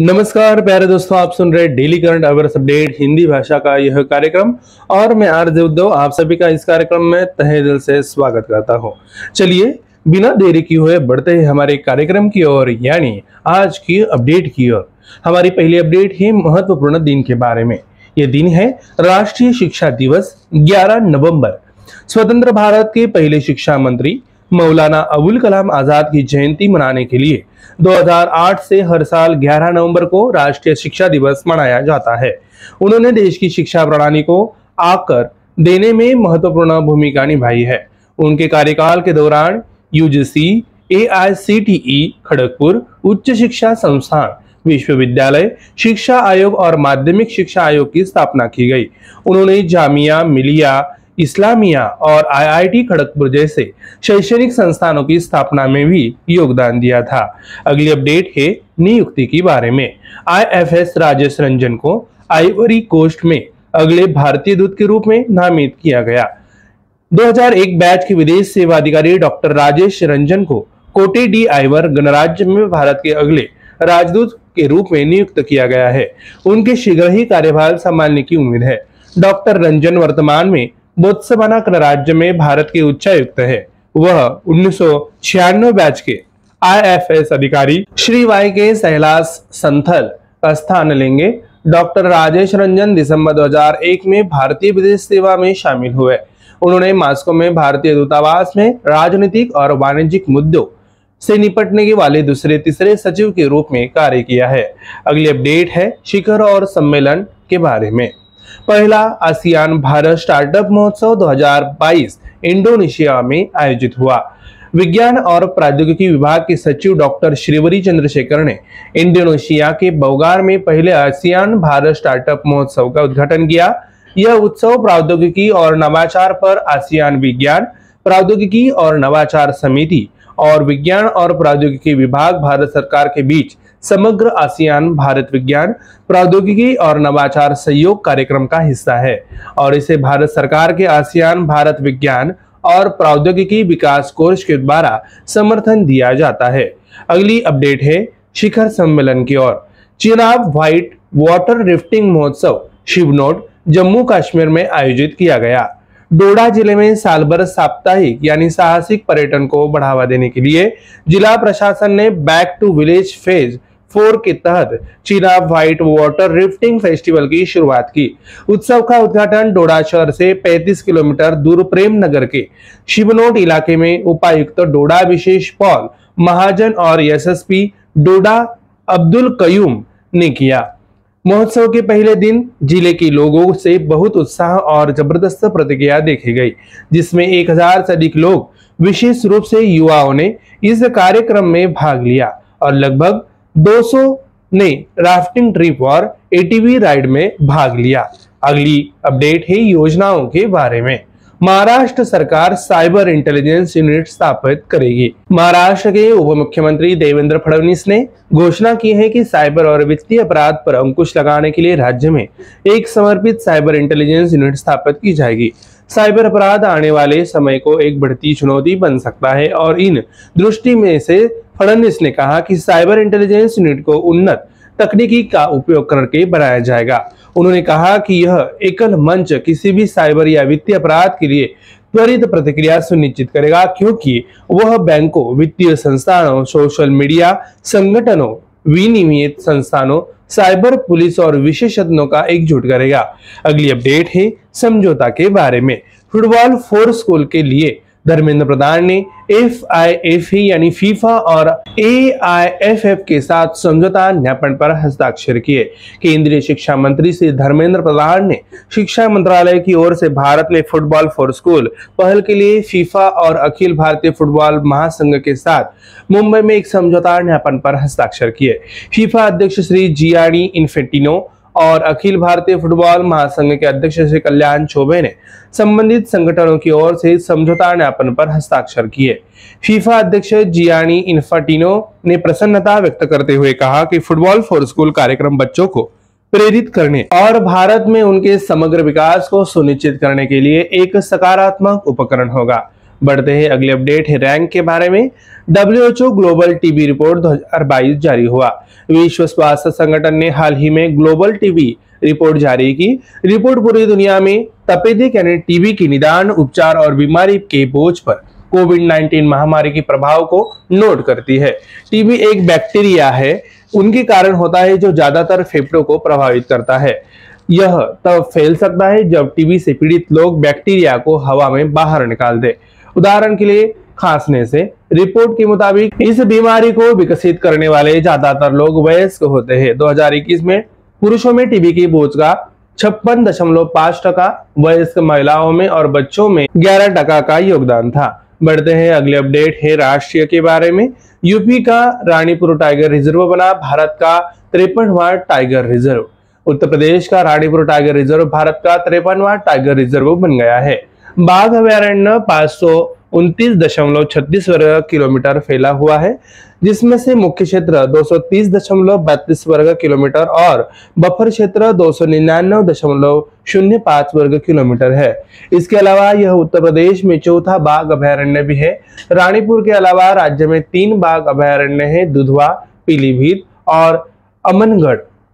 नमस्कार प्यारे दोस्तों, आप सुन रहे डेली करंट अवेयर्स अपडेट हिंदी भाषा का यह कार्यक्रम और मैं आरजे उद्धव आप सभी का इस कार्यक्रम में तहे दिल से स्वागत करता हूं। चलिए बिना देरी किए हुए बढ़ते हैं हमारे कार्यक्रम की ओर, यानी आज की अपडेट की ओर। हमारी पहली अपडेट है महत्वपूर्ण दिन के बारे में। यह दिन है राष्ट्रीय शिक्षा दिवस 11 नवंबर। स्वतंत्र भारत के पहले शिक्षा मंत्री मौलाना अबुल कलाम आजाद की जयंती मनाने के लिए 2008 से हर साल 11 नवंबर को राष्ट्रीय शिक्षा दिवस मनाया जाता है। उन्होंने देश की शिक्षा प्रणाली को आकर देने में महत्वपूर्ण भूमिका निभाई है। उनके कार्यकाल के दौरान यूजीसी, एआईसीटीई, खड़गपुर उच्च शिक्षा संस्थान, विश्वविद्यालय शिक्षा आयोग और माध्यमिक शिक्षा आयोग की स्थापना की गई। उन्होंने जामिया मिलिया इस्लामिया और आईआईटी खड़गपुर जैसे शैक्षणिक संस्थानों की स्थापना में भी योगदान दिया था। अगली अपडेट है नियुक्ति के बारे में। आईएफएस राजेश रंजन को आइवरी कोस्ट में अगले भारतीय दूत के रूप में नामित किया गया। 2001 बैच के विदेश सेवा अधिकारी डॉक्टर राजेश रंजन को कोटे डी आइवर गणराज्य में भारत के अगले राजदूत के रूप में नियुक्त किया गया है। उनके शीघ्र ही कार्यभार संभालने की उम्मीद है। डॉक्टर रंजन वर्तमान में बोत्सवाना गणराज्य में भारत के उच्चायुक्त है। वह 1996 बैच के आईएफएस अधिकारी श्री वाई के सहलास संथल का स्थान लेंगे। डॉक्टर राजेश रंजन दिसंबर 2001 में भारतीय विदेश सेवा में शामिल हुए। उन्होंने मास्को में भारतीय दूतावास में राजनीतिक और वाणिज्यिक मुद्दों से निपटने के वाले दूसरे तीसरे सचिव के रूप में कार्य किया है। अगली अपडेट है शिखर और सम्मेलन के बारे में। पहला आसियान भारत स्टार्टअप महोत्सव 2022 इंडोनेशिया में आयोजित हुआ। विज्ञान और प्रौद्योगिकी विभाग के सचिव डॉक्टर श्रीवरी चंद्रशेखर ने इंडोनेशिया के बोगार में पहले आसियान भारत स्टार्टअप महोत्सव का उद्घाटन किया। यह उत्सव प्रौद्योगिकी और नवाचार पर आसियान विज्ञान प्रौद्योगिकी और नवाचार समिति और विज्ञान और प्रौद्योगिकी विभाग भारत सरकार के बीच समग्र आसियान भारत विज्ञान प्रौद्योगिकी और नवाचार सहयोग कार्यक्रम का हिस्सा है और इसे भारत सरकार के आसियान भारत विज्ञान और प्रौद्योगिकी विकास कोष के द्वारा समर्थन दिया जाता है। अगली अपडेट है शिखर सम्मेलन की ओर। चिनाब व्हाइट वाटर रिफ्टिंग महोत्सव शिवनोट जम्मू कश्मीर में आयोजित किया गया। डोडा जिले में साल भर साप्ताहिक यानी साहसिक पर्यटन को बढ़ावा देने के लिए जिला प्रशासन ने बैक टू विलेज फेज 4 के तहत Chenab white water rifting festival की शुरुआत की। उत्सव का उद्घाटन डोडा शहर से 35 किलोमीटर दूर प्रेम नगर के शिवनोट इलाके में उपायुक्त डोडा विशेष पॉल महाजन और एसएसपी डोडा अब्दुल कयूम ने किया। महोत्सव के पहले दिन जिले के लोगों से बहुत उत्साह और जबरदस्त प्रतिक्रिया देखी गई, जिसमें 1000 से अधिक लोग विशेष रूप से युवाओं ने इस कार्यक्रम में भाग लिया और लगभग 200 ने राफ्टिंग ट्रिप और एटीवी राइड में भाग लिया। अगली अपडेट है योजनाओं के बारे में। महाराष्ट्र सरकार साइबर इंटेलिजेंस यूनिट स्थापित करेगी। महाराष्ट्र के उप मुख्यमंत्री देवेंद्र फडणवीस ने घोषणा की है कि साइबर और वित्तीय अपराध पर अंकुश लगाने के लिए राज्य में एक समर्पित साइबर इंटेलिजेंस यूनिट स्थापित की जाएगी। साइबर अपराध आने वाले समय को एक बढ़ती चुनौती बन सकता है और इन दृष्टि में से फडणवीस ने कहा कि साइबर इंटेलिजेंस यूनिट को उन्नत तकनीकी का उपयोग करके बनाया जाएगा। उन्होंने कहा कि यह एकल मंच किसी भी साइबर या वित्तीय अपराध के लिए त्वरित प्रतिक्रिया सुनिश्चित करेगा, क्योंकि वह बैंकों, वित्तीय संस्थानों, सोशल मीडिया संगठनों, विनियमित संस्थानों, साइबर पुलिस और विशेषज्ञों का एकजुट करेगा। अगली अपडेट है समझौता के बारे में। फुटबॉल फॉर स्कूल के लिए धर्मेंद्र प्रधान ने FIFA यानी फीफा और AIFF के साथ समझौता ज्ञापन पर हस्ताक्षर किए। केंद्रीय शिक्षा मंत्री श्री धर्मेंद्र प्रधान ने शिक्षा मंत्रालय की ओर से भारत में फुटबॉल फॉर स्कूल पहल के लिए फीफा और अखिल भारतीय फुटबॉल महासंघ के साथ मुंबई में एक समझौता ज्ञापन पर हस्ताक्षर किए। फीफा अध्यक्ष श्री जियानी इन्फेंटिनो और अखिल भारतीय फुटबॉल महासंघ के अध्यक्ष श्री कल्याण चौबे ने संबंधित संगठनों की ओर से समझौता ज्ञापन पर हस्ताक्षर किए। फीफा अध्यक्ष जियानी इन्फेंटिनो ने प्रसन्नता व्यक्त करते हुए कहा कि फुटबॉल फॉर स्कूल कार्यक्रम बच्चों को प्रेरित करने और भारत में उनके समग्र विकास को सुनिश्चित करने के लिए एक सकारात्मक उपकरण होगा। बढ़ते हैं अगले अपडेट है रैंक के बारे में। WHO ग्लोबल टीबी रिपोर्ट 2022 जारी हुआ। विश्व स्वास्थ्य संगठन ने हाल ही में ग्लोबल टीबी रिपोर्ट जारी की। रिपोर्ट पूरी दुनिया में तपेदिक यानी टीबी की निदान, उपचार और बीमारी के बोझ पर कोविड-19 महामारी के प्रभाव को नोट करती है। टीबी एक बैक्टीरिया है, उनके कारण होता है जो ज्यादातर फेफड़ों को प्रभावित करता है। यह तब फैल सकता है जब टीबी से पीड़ित लोग बैक्टीरिया को हवा में बाहर निकाल दे, उदाहरण के लिए खांसने से। रिपोर्ट के मुताबिक इस बीमारी को विकसित करने वाले ज्यादातर लोग वयस्क होते हैं। 2021 में पुरुषों में टीबी की बोझ का 56.5%, वयस्क महिलाओं में और बच्चों में 11% का योगदान था। बढ़ते हैं अगले अपडेट है राष्ट्रीय के बारे में। यूपी का रानीपुर टाइगर रिजर्व बना भारत का 53वां टाइगर रिजर्व। उत्तर प्रदेश का रानीपुर टाइगर रिजर्व भारत का 53वां टाइगर रिजर्व बन गया है। बाघ अभयारण्य 529.36 वर्ग किलोमीटर फैला हुआ है, जिसमें से मुख्य क्षेत्र 230.32 वर्ग किलोमीटर और बफर क्षेत्र 299.05 वर्ग किलोमीटर है। इसके अलावा यह उत्तर प्रदेश में चौथा बाघ अभयारण्य भी है। रानीपुर के अलावा राज्य में 3 बाघ अभयारण्य है, दुधवा, पीलीभीत और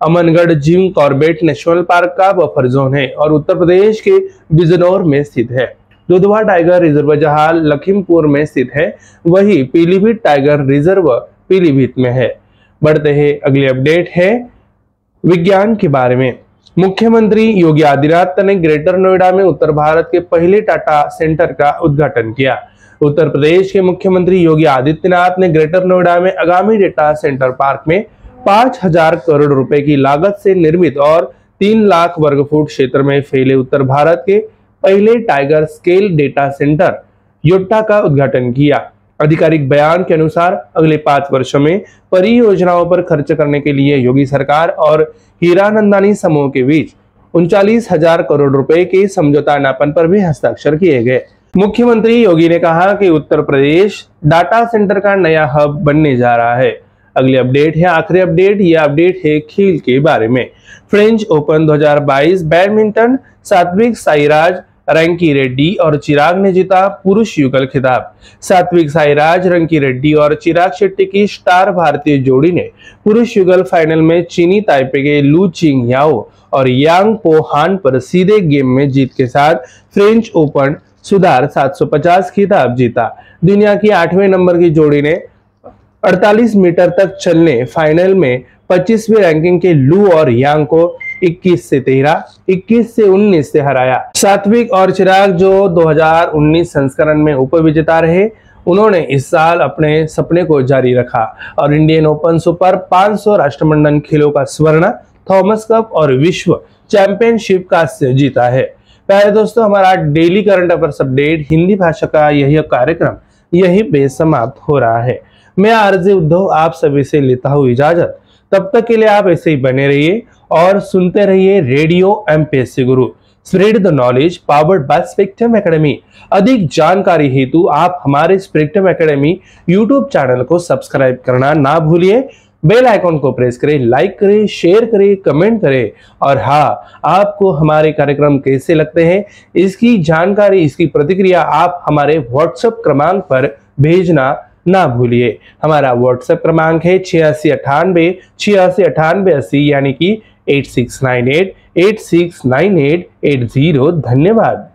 Amangarh Jim Corbett national park का बफर जोन है और उत्तर प्रदेश के बिजनौर में स्थित है। दुधवा टाइगर रिजर्व जहां लखीमपुर में स्थित है, वही पीलीभीत टाइगर रिजर्व पीलीभीत में है। बढ़ते हैं अगले अपडेट है विज्ञान के बारे में। मुख्यमंत्री योगी आदित्यनाथ ने ग्रेटर नोएडा में उत्तर भारत के पहले डाटा सेंटर का उद्घाटन किया। उत्तर प्रदेश के मुख्यमंत्री योगी आदित्यनाथ ने ग्रेटर नोएडा में आगामी डेटा सेंटर पार्क में 5,000 करोड़ रुपए की लागत से निर्मित और 3 लाख वर्ग फुट क्षेत्र में फैले उत्तर भारत के पहले tiger scale data centre Yotta का उद्घाटन किया। आधिकारिक बयान के अनुसार अगले 5 वर्षों में परियोजनाओं पर खर्च करने के लिए योगी सरकार और हीरानंदानी समूह के बीच 39,000 करोड़ रुपए के समझौता ज्ञापन पर भी हस्ताक्षर किए गए। मुख्यमंत्री योगी ने कहा कि उत्तर प्रदेश डाटा सेंटर का नया हब बनने जा रहा है। अगले अपडेट है आखिरी अपडेट, यह अपडेट है खेल के बारे में। French open 2022 badminton, Satwik Sairaj, रंकी Reddy और चिराग ने जीता पुरुष युगल खिताब। सात्विक साईराज, रंकी रेड्डी और चिराग शेट्टी की स्टार भारतीय जोड़ी ने पुरुष युगल फाइनल में चीनी ताइपे के लू चिंग याओ और यांग पो हान पर सीधे गेम में जीत के साथ फ्रेंच ओपन सुधार 750 खिताब जीता। दुनिया की 8वें नंबर की जोड़ी ने 48 मीटर तक चलने फाइनल में 25वीं रैंकिंग के लू और यांग को 21 से 13, 21 से 19 से हराया। सात्विक और चिराग जो 2019 संस्करण में उपविजेता रहे, उन्होंने इस साल अपने सपने को जारी रखा और इंडियन ओपन सुपर 500 राष्ट्रमंडल खेलों का स्वर्ण, थॉमस कप और विश्व चैंपियनशिप का जीता है। प्यारे दोस्तों, हमारा daily current affairs update Hindi भाषा का यही कार्यक्रम यही पे समाप्त हो रहा है। मैं आरजे उद्धव आप सभी से लेता हूँ इजाजत। तब तक के लिए आप ऐसे ही बने रहिए और सुनते रहिए radio MPSC Guru. Spread the knowledge powered by spectrum academy. अधिक जानकारी हेतु आप हमारे स्पेक्ट्रम एकेडमी यूट्यूब चैनल को सब्सक्राइब करना ना भूलिए। बेल आइकॉन को प्रेस करें, लाइक करें, शेयर करें, कमेंट करें और हाँ, आपको हमारे कार्यक्रम कैसे लगते हैं इसकी जानकारी, इसकी प्रतिक्रिया आप हमारे व्हाट्सएप क्रमांक पर भेजना ना भूलिए। हमारा व्हाट्सएप क्रमांक है 8698 यानी कि 8698 869880। धन्यवाद।